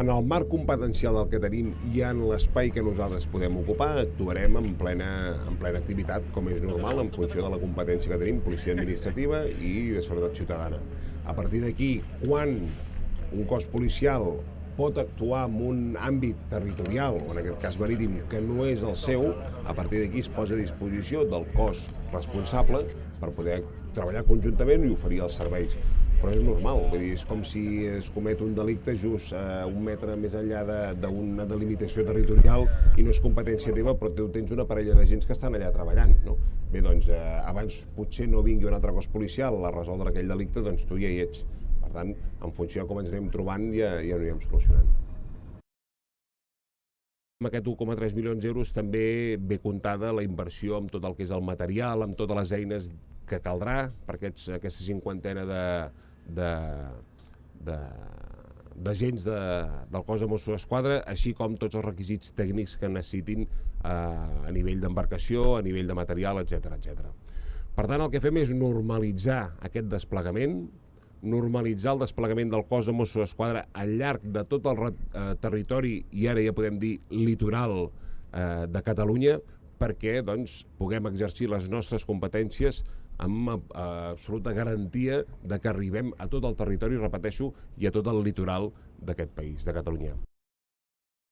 En el marc competencial del que tenim i en l'espai que nosaltres podem ocupar, actuarem en plena activitat, com és normal, en funció de la competència que tenim, policia administrativa i de seguretat ciutadana. A partir d'aquí, quan un cos policial pot actuar en un àmbit territorial, o en aquest cas marítim, que no és el seu, a partir d'aquí es posa a disposició del cos responsable per poder treballar conjuntament i oferir els serveis. Però és normal, vull dir, és com si es comet un delicte just un metre més enllà d'una delimitació territorial i no és competència teva, però tu tens una parella d'agents que estan allà treballant, no? Bé, doncs, abans potser no vingui un altre cos policial a resoldre aquell delicte, doncs tu ja hi ets. Per tant, en funció de com ens anem trobant, ja ho anirem solucionant. Amb aquest 1,3 milions d'euros també ve comptada la inversió amb tot el que és el material, amb totes les eines que caldrà per aquesta cinquantena d'agents del cos de Mossos d'Esquadra, així com tots els requisits tècnics que necessitin a nivell d'embarcació, a nivell de material, etc. Per tant, el que fem és normalitzar aquest desplegament, normalitzar el desplegament del cos de Mossos d'Esquadra al llarg de tot el territori, i ara ja podem dir litoral de Catalunya, perquè doncs, puguem exercir les nostres competències amb absoluta garantia de que arribem a tot el territori, repeteixo, i a tot el litoral d'aquest país, de Catalunya.